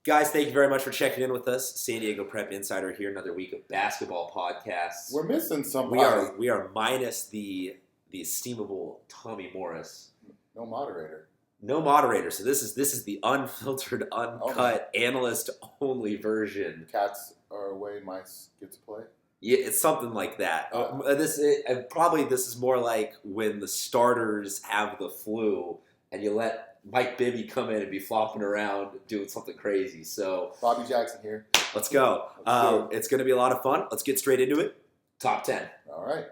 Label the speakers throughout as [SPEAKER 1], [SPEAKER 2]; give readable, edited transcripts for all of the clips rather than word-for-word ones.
[SPEAKER 1] Guys, thank you very much for checking in with us. San Diego Prep Insider here, another week of basketball podcasts.
[SPEAKER 2] We're missing somebody.
[SPEAKER 1] We are minus the esteemable Tommy Morris.
[SPEAKER 2] No moderator.
[SPEAKER 1] No moderator. So this is the unfiltered, uncut, analyst-only version.
[SPEAKER 2] Cats are away, mice get to play.
[SPEAKER 1] Yeah, it's something like that. This is more like when the starters have the flu and you let Mike Bibby come in and be flopping around doing something crazy. So
[SPEAKER 2] Bobby Jackson here.
[SPEAKER 1] Let's go. It's going to be a lot of fun. Let's get straight into it. Top 10.
[SPEAKER 2] All right.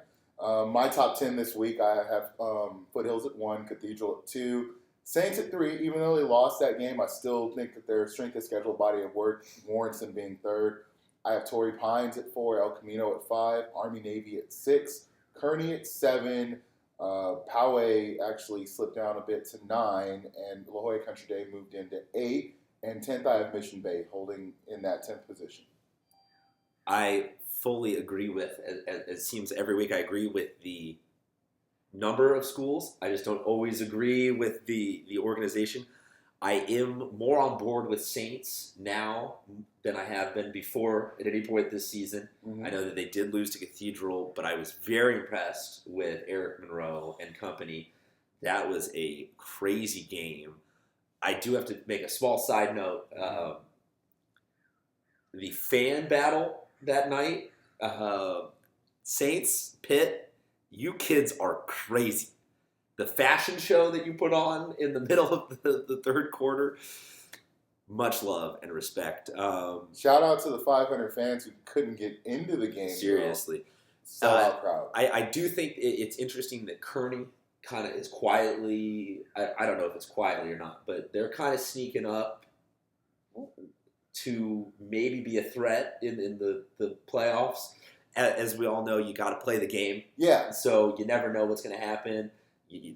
[SPEAKER 2] My top 10 this week, I have Foothills at 1, Cathedral at 2, Saints at 3. Even though they lost that game, I still think that their strength of schedule, body of work warrants them being third. I have Torrey Pines at 4, El Camino at 5, Army Navy at 6, Kearney at 7. Poway actually slipped down a bit to 9, and La Jolla Country Day moved into 8. And 10th, I have Mission Bay holding in that 10th position.
[SPEAKER 1] I fully agree with, it seems every week I agree with the number of schools. I just don't always agree with the organization. I am more on board with Saints now than I have been before at any point this season. Mm-hmm. I know that they did lose to Cathedral, but I was very impressed with Eric Monroe and company. That was a crazy game. I do have to make a small side note. The fan battle that night, Saints, Pitt, you kids are crazy. The fashion show that you put on in the middle of the third quarter, much love and respect.
[SPEAKER 2] Shout out to the 500 fans who couldn't get into the game.
[SPEAKER 1] Seriously.
[SPEAKER 2] Sellout crowd.
[SPEAKER 1] I do think it's interesting that Kearney kind of is quietly, I don't know if it's quietly or not, but they're kind of sneaking up to maybe be a threat in the playoffs. As we all know, you got to play the game.
[SPEAKER 2] Yeah.
[SPEAKER 1] So you never know what's going to happen.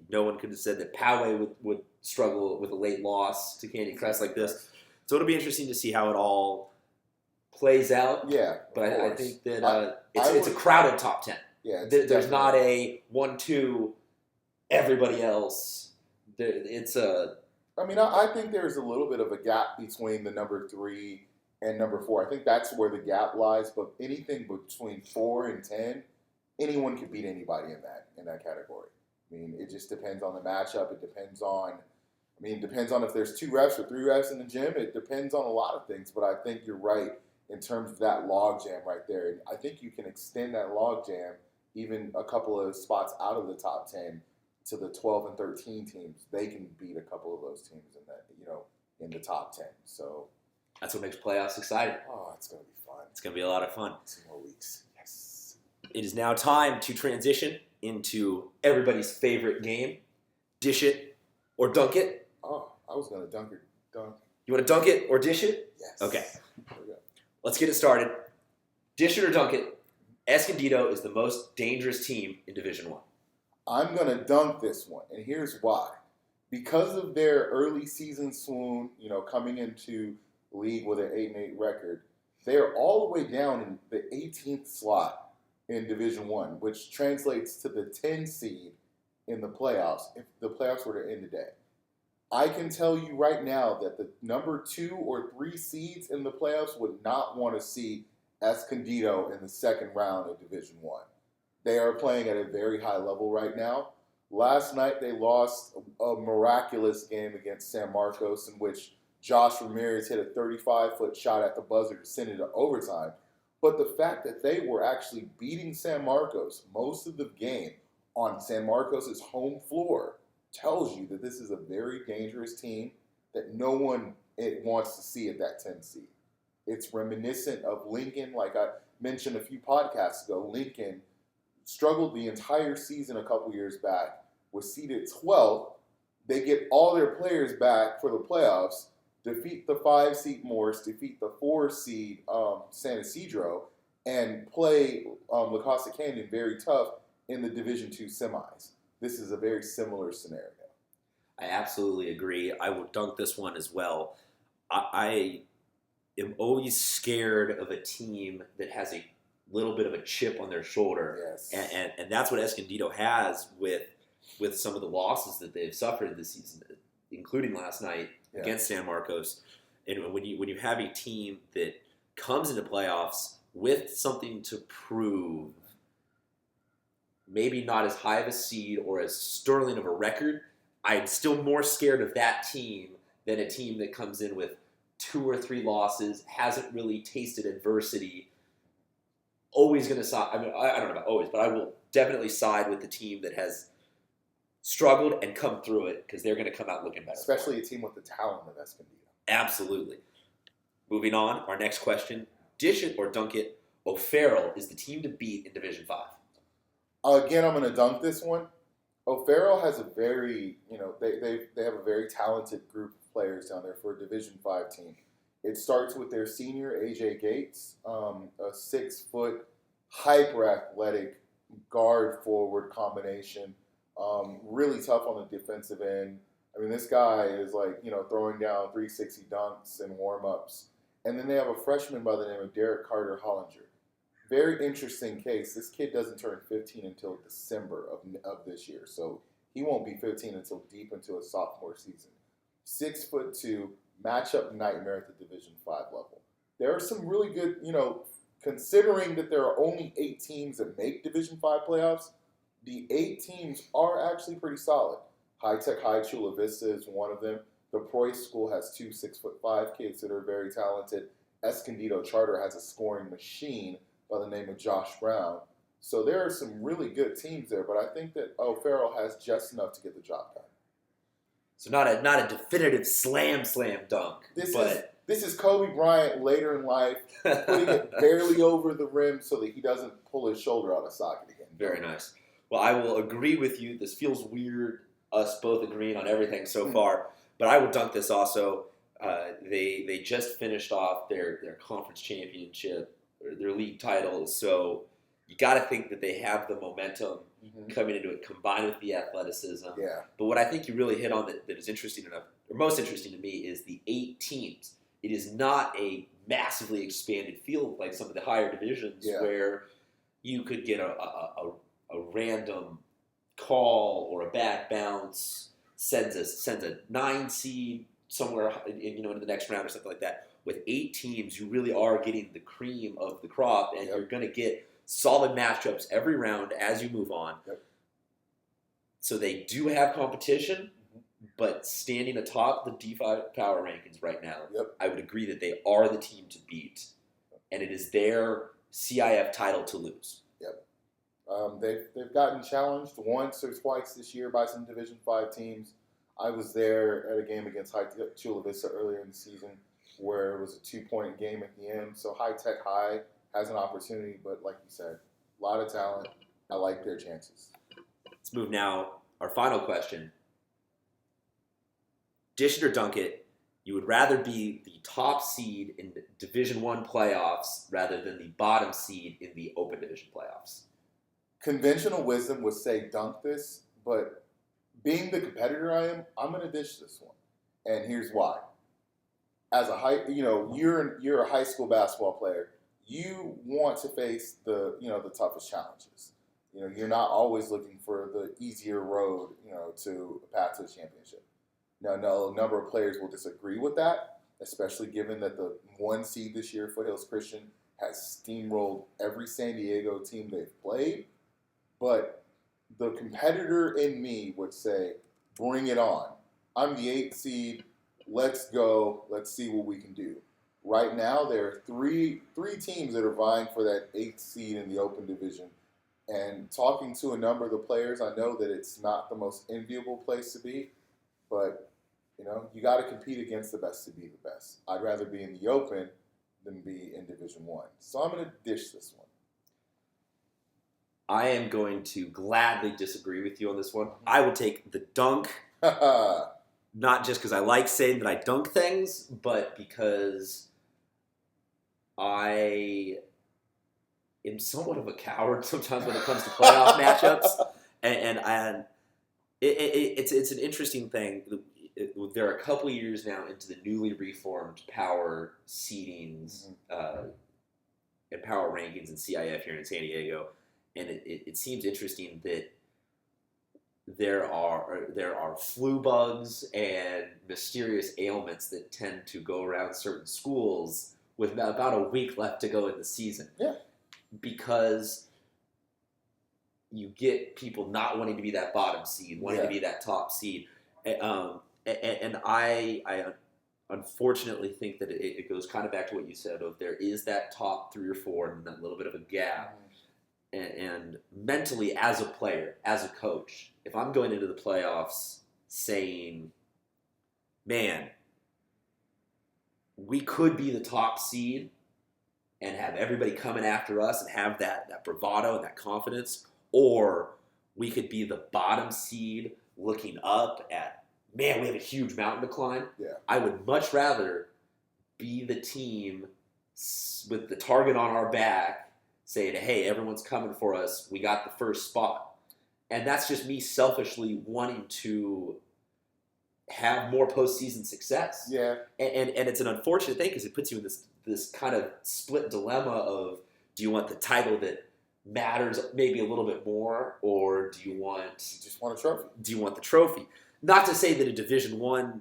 [SPEAKER 1] No one could have said that Poway would struggle with a late loss to Canyon Crest like this. So it'll be interesting to see how it all plays out.
[SPEAKER 2] Yeah,
[SPEAKER 1] but I think that it's a crowded top 10.
[SPEAKER 2] Yeah,
[SPEAKER 1] there's not a 1-2, everybody else.
[SPEAKER 2] I think there's a little bit of a gap between the number 3 and number 4. I think that's where the gap lies. But anything between 4 and 10, anyone could beat anybody in that category. I mean, it just depends on the matchup. It depends on if there's 2 refs or 3 refs in the gym. It depends on a lot of things. But I think you're right in terms of that log jam right there. And I think you can extend that log jam even a couple of spots out of the top 10 to the 12 and 13 teams. They can beat a couple of those teams in the top 10. So
[SPEAKER 1] that's what makes playoffs exciting.
[SPEAKER 2] Oh, it's going to be fun.
[SPEAKER 1] It's going to be a lot of fun.
[SPEAKER 2] 2 more weeks. Yes.
[SPEAKER 1] It is now time to transition into everybody's favorite game. Dish it or dunk it.
[SPEAKER 2] Oh, I was going to dunk.
[SPEAKER 1] You want to dunk it or dish it?
[SPEAKER 2] Yes.
[SPEAKER 1] Okay.
[SPEAKER 2] There we go.
[SPEAKER 1] Let's get it started. Dish it or dunk it. Escondido is the most dangerous team in Division I.
[SPEAKER 2] I'm going to dunk this one, and here's why. Because of their early season swoon, coming into the league with an 8-8 record, they're all the way down in the 18th slot in Division I, which translates to the 10 seed in the playoffs if the playoffs were to end today. I can tell you right now that the number 2 or 3 seeds in the playoffs would not want to see Escondido in the second round of Division I. They are playing at a very high level right now. Last night they lost a miraculous game against San Marcos in which Josh Ramirez hit a 35-foot shot at the buzzer to send it to overtime. But the fact that they were actually beating San Marcos most of the game on San Marcos' home floor tells you that this is a very dangerous team that no one wants to see at that 10 seed. It's reminiscent of Lincoln, like I mentioned a few podcasts ago. Lincoln struggled the entire season a couple years back, was seeded 12th. They get all their players back for the playoffs, defeat the 5-seed Morris, defeat the 4-seed San Isidro, and play La Costa Canyon very tough in the Division II semis. This is a very similar scenario.
[SPEAKER 1] I absolutely agree. I will dunk this one as well. I am always scared of a team that has a little bit of a chip on their shoulder.
[SPEAKER 2] Yes.
[SPEAKER 1] And that's what Escondido has with some of the losses that they've suffered this season, including last night against San Marcos. And when you you have a team that comes into playoffs with something to prove, maybe not as high of a seed or as sterling of a record, I'm still more scared of that team than a team that comes in with 2 or 3 losses, hasn't really tasted adversity. Always going to side. I mean, I don't know about always, but I will definitely side with the team that has struggled and come through it because they're going to come out looking better.
[SPEAKER 2] Especially a team with the talent of Escondido.
[SPEAKER 1] Absolutely. Moving on, our next question. Dish it or dunk it, O'Farrell is the team to beat in Division 5.
[SPEAKER 2] Again, I'm going to dunk this one. O'Farrell has a very, they have a very talented group of players down there for a Division 5 team. It starts with their senior, AJ Gates, a 6-foot, hyper-athletic guard-forward combination. Really tough on the defensive end. I mean, this guy is throwing down 360 dunks and warm-ups. And then they have a freshman by the name of Derek Carter Hollinger. Very interesting case. This kid doesn't turn 15 until December of this year. So he won't be 15 until deep into his sophomore season. 6'2", matchup nightmare at the Division 5 level. There are some really good, considering that there are only 8 teams that make Division 5 playoffs, the 8 teams are actually pretty solid. High Tech High Chula Vista is one of them. The Preuss School has 2 6'5" kids that are very talented. Escondido Charter has a scoring machine by the name of Josh Brown. So there are some really good teams there, but I think that O'Farrell has just enough to get the job done.
[SPEAKER 1] So not a definitive slam dunk.
[SPEAKER 2] This is Kobe Bryant later in life, putting it barely over the rim so that he doesn't pull his shoulder out of socket again.
[SPEAKER 1] Very nice. Well, I will agree with you. This feels weird, us both agreeing on everything so far, but I will dunk this also. They just finished off their conference championship, or their league title, so you got to think that they have the momentum coming into it, combined with the athleticism.
[SPEAKER 2] Yeah.
[SPEAKER 1] But what I think you really hit on that is interesting enough, or most interesting to me, is the 8 teams. It is not a massively expanded field like some of the higher divisions where you could get a random call or a bad bounce sends a 9 seed somewhere into the next round or something like that. With 8 teams, you really are getting the cream of the crop, and you're going to get solid matchups every round as you move on.
[SPEAKER 2] Yep.
[SPEAKER 1] So they do have competition, but standing atop the D5 power rankings right now, I would agree that they are the team to beat, and it is their CIF title to lose.
[SPEAKER 2] They've gotten challenged once or twice this year by some Division 5 teams. I was there at a game against High Tech Chula Vista earlier in the season where it was a 2-point game at the end. So High Tech High has an opportunity, but like you said, a lot of talent. I like their chances.
[SPEAKER 1] Let's move now. Our final question. Dish it or dunk it, you would rather be the top seed in the Division 1 playoffs rather than the bottom seed in the Open Division playoffs? Conventional
[SPEAKER 2] wisdom would say dunk this, but being the competitor I am, I'm going to dish this one. And here's why. As you're a high school basketball player, you want to face the toughest challenges. You're not always looking for the easier road, to a path to the championship. Now, a number of players will disagree with that, especially given that the 1 seed this year, Foothills Christian, has steamrolled every San Diego team they've played. But the competitor in me would say, bring it on. I'm the 8th seed. Let's go. Let's see what we can do. Right now, there are three teams that are vying for that 8th seed in the Open Division. And talking to a number of the players, I know that it's not the most enviable place to be. But, you got to compete against the best to be the best. I'd rather be in the Open than be in Division 1. So I'm going to dish this one.
[SPEAKER 1] I am going to gladly disagree with you on this one. I will take the dunk, not just because I like saying that I dunk things, but because I am somewhat of a coward sometimes when it comes to playoff matchups, and it's an interesting thing. There are a couple of years now into the newly reformed power seedings and power rankings and CIF here in San Diego. And it seems interesting that there are flu bugs and mysterious ailments that tend to go around certain schools with about a week left to go in the season.
[SPEAKER 2] Yeah.
[SPEAKER 1] Because you get people not wanting to be that bottom seed, wanting to be that top seed. And I unfortunately think that it goes kind of back to what you said of there is that top 3 or 4 and that little bit of a gap. And mentally, as a player, as a coach, if I'm going into the playoffs saying, man, we could be the top seed and have everybody coming after us and have that bravado and that confidence, or we could be the bottom seed looking up at, man, we have a huge mountain to climb.
[SPEAKER 2] Yeah.
[SPEAKER 1] I would much rather be the team with the target on our back saying, hey, everyone's coming for us. We got the first spot. And that's just me selfishly wanting to have more postseason success.
[SPEAKER 2] Yeah.
[SPEAKER 1] And it's an unfortunate thing because it puts you in this kind of split dilemma of, do you want the title that matters maybe a little bit more, or do you
[SPEAKER 2] just want a trophy?
[SPEAKER 1] Do you want the trophy? Not to say that a Division I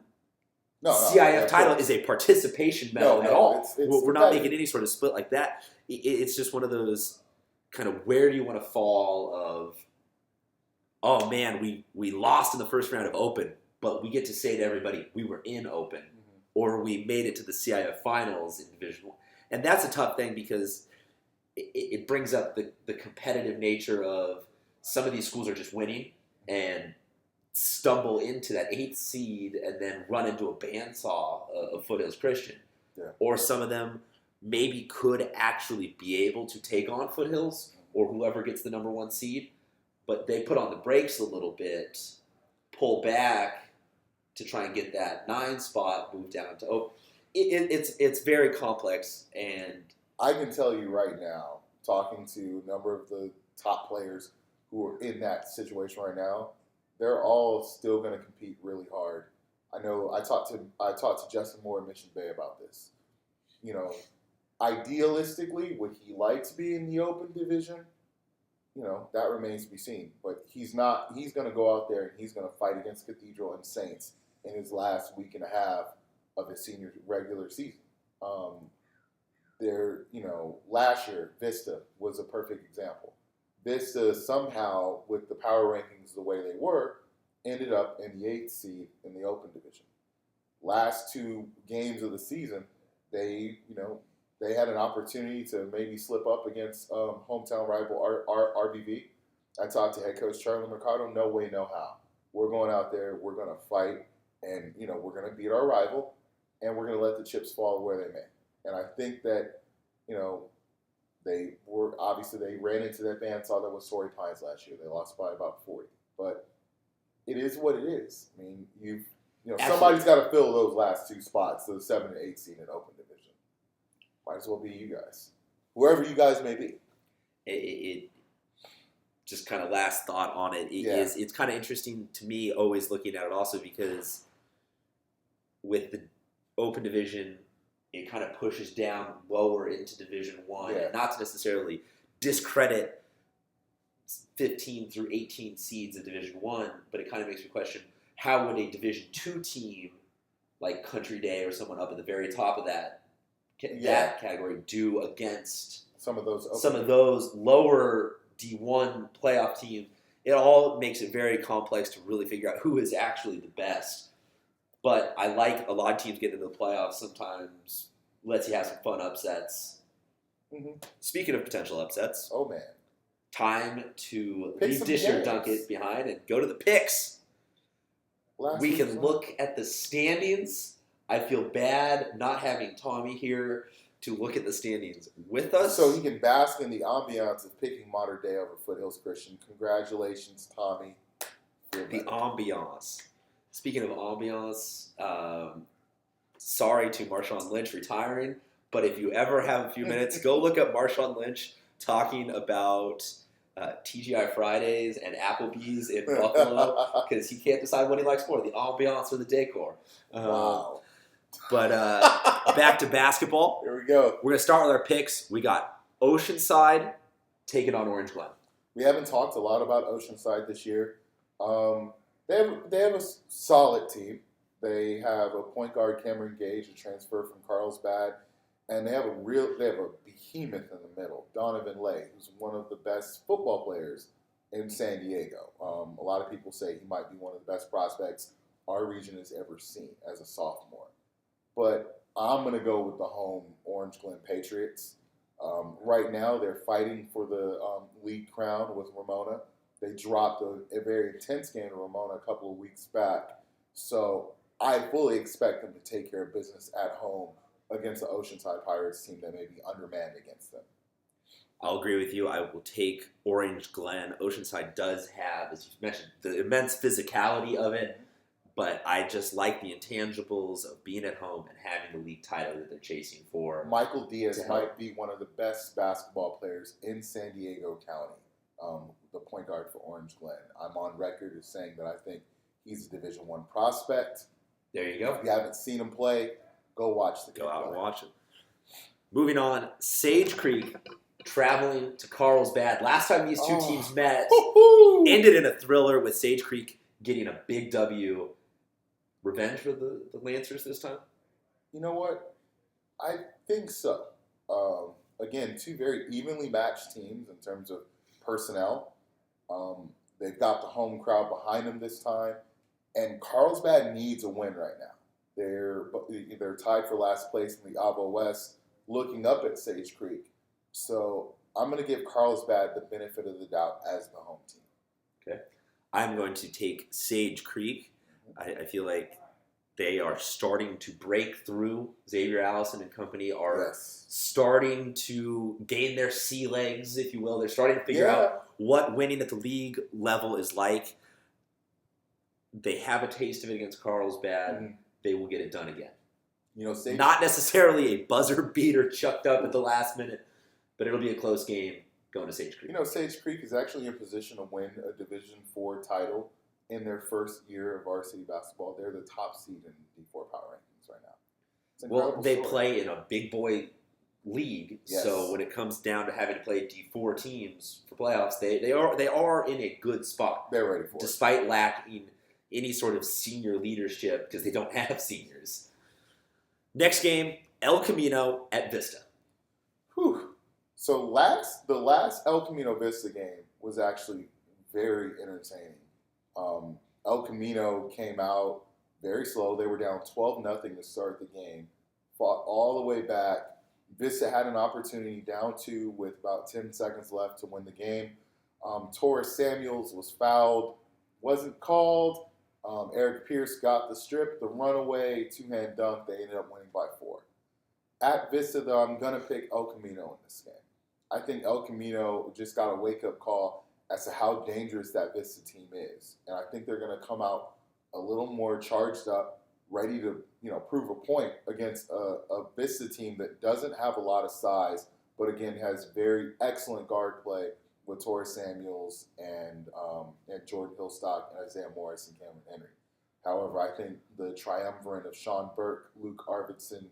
[SPEAKER 2] CIF
[SPEAKER 1] title is a participation medal at all. We're not making any sort of split like that. It's just one of those kind of, where do you want to fall of, oh man, we lost in the first round of Open, but we get to say to everybody, we were in Open, or we made it to the CIF finals in Division I. And that's a tough thing because it brings up the competitive nature of some of these schools are just winning and stumble into that 8th seed and then run into a bandsaw of Foothills Christian.
[SPEAKER 2] Yeah.
[SPEAKER 1] Or some of them maybe could actually be able to take on Foothills or whoever gets the number 1 seed, but they put on the brakes a little bit, pull back to try and get that 9 spot moved down to it's very complex. And
[SPEAKER 2] I can tell you right now, talking to a number of the top players who are in that situation right now, they're all still going to compete really hard. I know I talked to Justin Moore in Mission Bay about this. You know, idealistically, would he like to be in the Open division? You know, that remains to be seen. But he's not. He's going to go out there and he's going to fight against Cathedral and Saints in his last week and a half of his senior regular season. Last year, Vista was a perfect example. Vista somehow, with the power rankings the way they were, ended up in the 8th seed in the Open division. Last 2 games of the season, they had an opportunity to maybe slip up against hometown rival RBV. I talked to head coach Charlie Mercado. No way, no how. We're going out there. We're going to fight, and we're going to beat our rival, and we're going to let the chips fall where they may. And I think that they ran into that bandsaw that was Torrey Pines last year. They lost by about 40, but it is what it is. I mean, somebody's got to fill those last 2 spots, the 7 and 8 seed in Open division. Might as well be you guys, whoever you guys may be.
[SPEAKER 1] It just kind of last thought on it. It's kind of interesting to me always looking at it also because with the Open division, it kind of pushes down lower into Division I, and not to necessarily discredit 15 through 18 seeds of Division I, but it kind of makes me question, how would a Division II team like Country Day or someone up at the very top of that category do against some of those lower D1 playoff teams? It all makes it very complex to really figure out who is actually the best. But I like a lot of teams getting into the playoffs sometimes. Lets you have some fun upsets. Mm-hmm. Speaking of potential upsets.
[SPEAKER 2] Oh, man.
[SPEAKER 1] Time to leave Dish or Dunk It behind and go to the picks. We can look at the standings. I feel bad not having Tommy here to look at the standings with us.
[SPEAKER 2] So he can bask in the ambiance of picking Modern Day over Foothills Christian. Congratulations, Tommy.
[SPEAKER 1] The ambiance. Speaking of ambiance, sorry to Marshawn Lynch retiring, but if you ever have a few minutes, go look up Marshawn Lynch talking about TGI Fridays and Applebee's in Buffalo because he can't decide what he likes more, the ambiance or the decor.
[SPEAKER 2] Wow.
[SPEAKER 1] But back to basketball.
[SPEAKER 2] Here we go.
[SPEAKER 1] We're going to start with our picks. We got Oceanside taking on Orange Glen.
[SPEAKER 2] We haven't talked a lot about Oceanside this year. They have a solid team. They have a point guard, Cameron Gage, a transfer from Carlsbad, and they have a behemoth in the middle, Donovan Lay, who's one of the best football players in San Diego. A lot of people say he might be one of the best prospects our region has ever seen as a sophomore. But I'm going to go with the home Orange Glen Patriots. Right now, they're fighting for the league crown with Ramona. They dropped a very intense game to Ramona a couple of weeks back. So I fully expect them to take care of business at home against the Oceanside Pirates team that may be undermanned against them.
[SPEAKER 1] I'll agree with you. I will take Orange Glen. Oceanside does have, as you mentioned, the immense physicality of it, but I just like the intangibles of being at home and having the league title that they're chasing for.
[SPEAKER 2] Michael Diaz might be one of the best basketball players in San Diego County, the point guard for Orange Glen. I'm on record as saying that I think he's a Division I prospect.
[SPEAKER 1] There you go.
[SPEAKER 2] If you haven't seen him play, go watch the
[SPEAKER 1] game. Go out
[SPEAKER 2] play.
[SPEAKER 1] And watch him. Moving on, Sage Creek traveling to Carlsbad. Last time these two teams met, ended in a thriller with Sage Creek getting a big W. Revenge for the Lancers this time?
[SPEAKER 2] You know what? I think so. Again, two very evenly matched teams in terms of personnel. They've got the home crowd behind them this time. And Carlsbad needs a win right now. They're tied for last place in the Avo West, looking up at Sage Creek. So I'm going to give Carlsbad the benefit of the doubt as the home team.
[SPEAKER 1] Okay. I'm going to take Sage Creek. I feel like they are starting to break through. Xavier Allison and company are starting to gain their sea legs, if you will. They're starting to figure out what winning at the league level is like. They have a taste of it against Carlsbad. Mm-hmm. They will get it done again.
[SPEAKER 2] You know,
[SPEAKER 1] not necessarily a buzzer beater chucked up at the last minute, but it'll be a close game going to Sage Creek.
[SPEAKER 2] You know, Sage Creek is actually in position to win a Division IV title in their first year of varsity basketball. They're the top seed in D4 power rankings right now.
[SPEAKER 1] Well, they play in a big boy league, so when it comes down to having to play D4 teams for playoffs, they are in a good spot.
[SPEAKER 2] They're ready for it.
[SPEAKER 1] Despite lacking any sort of senior leadership because they don't have seniors. Next game, El Camino at Vista.
[SPEAKER 2] Whew. So the last El Camino Vista game was actually very entertaining. El Camino came out very slow. They were down 12-0 to start the game. Fought all the way back. Vista had an opportunity down 2 with about 10 seconds left to win the game. Torres Samuels was fouled. Wasn't called. Eric Pierce got the strip, the runaway, 2-hand dunk. They ended up winning by 4. At Vista, though, I'm going to pick El Camino in this game. I think El Camino just got a wake-up call as to how dangerous that Vista team is. And I think they're going to come out a little more charged up, ready to prove a point against a Vista team that doesn't have a lot of size, but again has very excellent guard play with Torres Samuels and Jordan Hillstock and Isaiah Morris and Cameron Henry. However, I think the triumvirate of Sean Burke, Luke Arvidsson,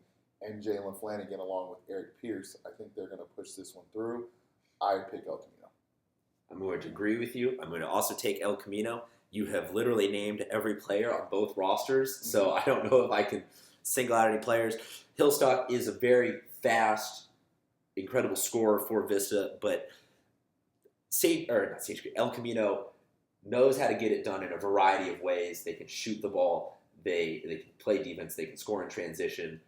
[SPEAKER 2] and Jalen Flanagan, along with Eric Pierce, I think they're going to push this one through. I pick El Camino.
[SPEAKER 1] I'm going to agree with you. I'm going to also take El Camino. You have literally named every player on both rosters, so I don't know if I can single out any players. Hillstock is a very fast, incredible scorer for Vista, but El Camino knows how to get it done in a variety of ways. They can shoot the ball. They can play defense. They can score in transition.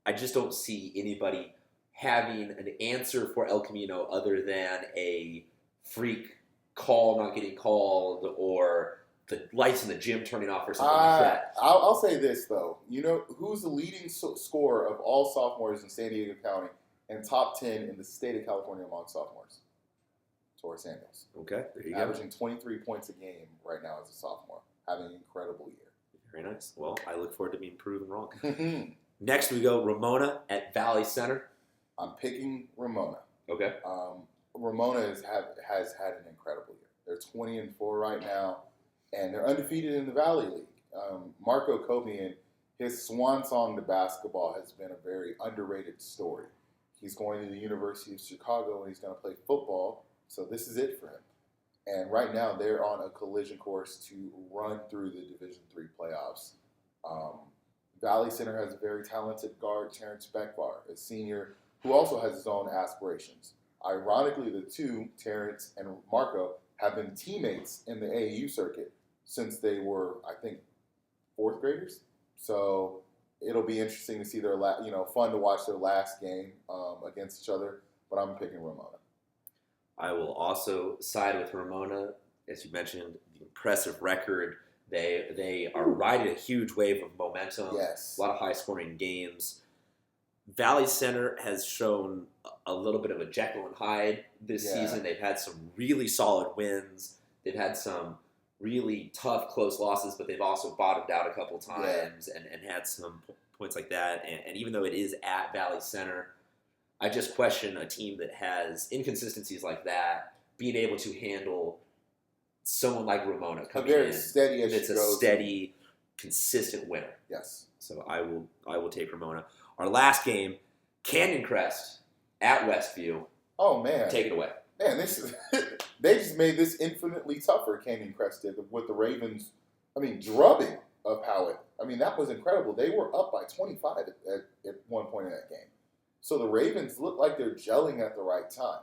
[SPEAKER 1] I just don't see anybody having an answer for El Camino other than a freak call not getting called or the lights in the gym turning off or something like that.
[SPEAKER 2] I'll say this, though. You know who's the leading scorer of all sophomores in San Diego County and top 10 in the state of California among sophomores? Torres Samuels.
[SPEAKER 1] Okay, there you
[SPEAKER 2] Averaging 23 points a game right now as a sophomore. Having an incredible year.
[SPEAKER 1] Very nice. Well, I look forward to being proven wrong. Next, we go Ramona at Valley Center.
[SPEAKER 2] I'm picking Ramona.
[SPEAKER 1] Okay.
[SPEAKER 2] Ramona has had an incredible year. They're 20-4 right now, and they're undefeated in the Valley League. Marco Cobian, his swan song to basketball has been a very underrated story. He's going to the University of Chicago, and he's going to play football, so this is it for him. And right now, they're on a collision course to run through the Division III playoffs. Um, Valley Center has a very talented guard, Terrence Beckvar, a senior who also has his own aspirations. Ironically, the two, Terrence and Marco, have been teammates in the AAU circuit since they were, I think, fourth graders. So it'll be interesting to see their, fun to watch their last game against each other. But I'm picking Ramona.
[SPEAKER 1] I will also side with Ramona. As you mentioned, the impressive record. They are riding a huge wave of momentum.
[SPEAKER 2] Yes.
[SPEAKER 1] A lot of high-scoring games. Valley Center has shown a little bit of a Jekyll and Hyde this season. They've had some really solid wins. They've had some really tough, close losses, but they've also bottomed out a couple times and had some points like that. And even though it is at Valley Center, I just question a team that has inconsistencies like that being able to handle someone like Ramona coming in.
[SPEAKER 2] Very steady as
[SPEAKER 1] it's
[SPEAKER 2] she
[SPEAKER 1] a
[SPEAKER 2] goes.
[SPEAKER 1] Steady, consistent winner.
[SPEAKER 2] Yes.
[SPEAKER 1] So I will take Ramona. Our last game, Canyon Crest at Westview.
[SPEAKER 2] Oh man,
[SPEAKER 1] Take it away.
[SPEAKER 2] Man, this is they just made this infinitely tougher. Canyon Crest did with the Ravens. I mean, drubbing of Poway. I mean, that was incredible. They were up by 25 at one point in that game. So the Ravens look like they're gelling at the right time.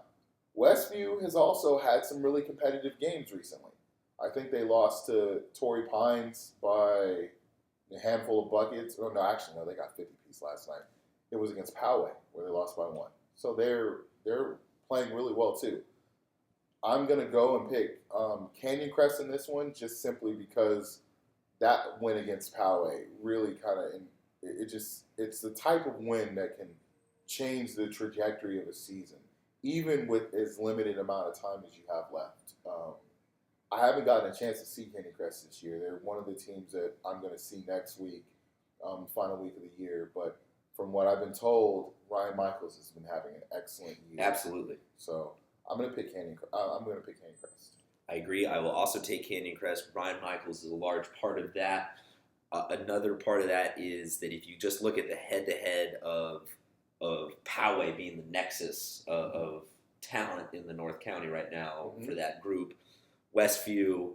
[SPEAKER 2] Westview has also had some really competitive games recently. I think they lost to Torrey Pines by a handful of buckets. Oh, no, actually, no, they got 50-piece last night. It was against Poway where they lost by 1. So they're playing really well, too. I'm going to go and pick Canyon Crest in this one just simply because that win against Poway really kind of it's the type of win that can change the trajectory of a season, even with as limited amount of time as you have left. I haven't gotten a chance to see Canyon Crest this year. They're one of the teams that I'm going to see next week, final week of the year. But from what I've been told, Ryan Michaels has been having an excellent year.
[SPEAKER 1] Absolutely.
[SPEAKER 2] So I'm going to pick Canyon Crest.
[SPEAKER 1] I agree. I will also take Canyon Crest. Ryan Michaels is a large part of that. Another part of that is that if you just look at the head-to-head of Poway being the nexus of talent in the North County right now for that group, Westview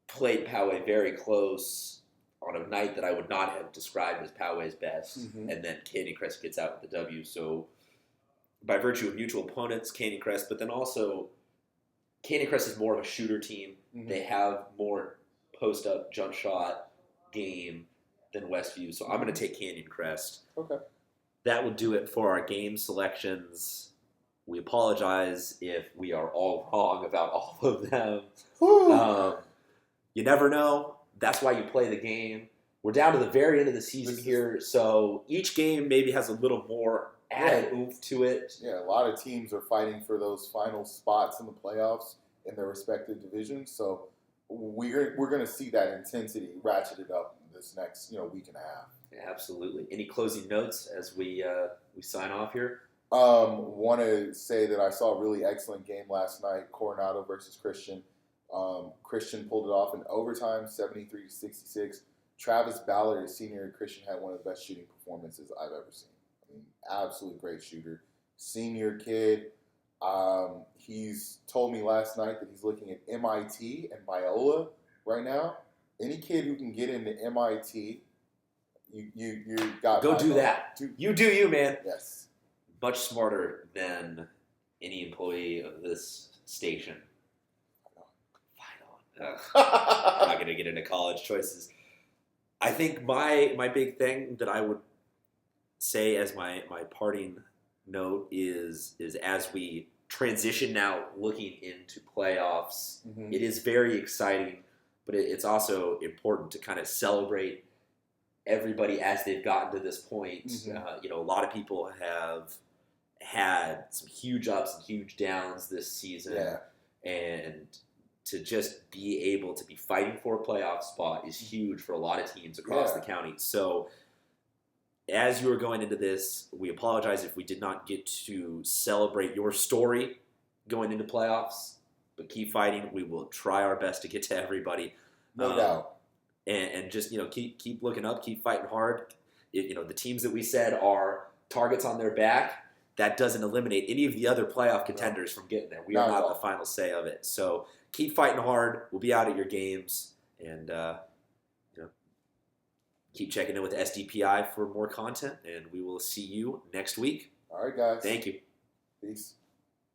[SPEAKER 1] played Poway very close on a night that I would not have described as Poway's best, and then Canyon Crest gets out with the W. So by virtue of mutual opponents, Canyon Crest, but then also Canyon Crest is more of a shooter team. They have more post-up jump shot game than Westview, so I'm going to take Canyon Crest.
[SPEAKER 2] Okay. That
[SPEAKER 1] will do it for our game selections. We apologize if we are all wrong about all of them. You never know. That's why you play the game. We're down to the very end of the season here, so each game maybe has a little more added oomph to it.
[SPEAKER 2] Yeah, a lot of teams are fighting for those final spots in the playoffs in their respective divisions, so we're going to see that intensity ratcheted up this neek week and a half.
[SPEAKER 1] Yeah, absolutely. Any closing notes as we sign off here?
[SPEAKER 2] Want to say that I saw a really excellent game last night, Coronado versus Christian. Christian pulled it off in overtime, 73-66. Travis Ballard, a senior at Christian, had one of the best shooting performances I've ever seen. I mean, absolute great shooter. Senior kid. He's told me last night that he's looking at MIT and Biola right now. Any kid who can get into MIT, you got
[SPEAKER 1] go do that. You do you, man.
[SPEAKER 2] Yes.
[SPEAKER 1] Much smarter than any employee of this station. I'm not going to get into college choices. I think my big thing that I would say as my parting note is as we transition now looking into playoffs, it is very exciting, but it's also important to kind of celebrate everybody as they've gotten to this point. A lot of people have had some huge ups and huge downs this season, and to just be able to be fighting for a playoff spot is huge for a lot of teams across the county. So as you were going into this, we apologize if we did not get to celebrate your story going into playoffs, but keep fighting. We will try our best to get to everybody.
[SPEAKER 2] No doubt.
[SPEAKER 1] And just, keep looking up, keep fighting hard. The teams that we said are targets on their back, that doesn't eliminate any of the other playoff contenders from getting there. We
[SPEAKER 2] Not
[SPEAKER 1] are
[SPEAKER 2] at
[SPEAKER 1] not
[SPEAKER 2] all.
[SPEAKER 1] the final say of it. So keep fighting hard. We'll be out at your games, and keep checking in with SDPI for more content. And we will see you next week.
[SPEAKER 2] All right, guys.
[SPEAKER 1] Thank you.
[SPEAKER 2] Peace.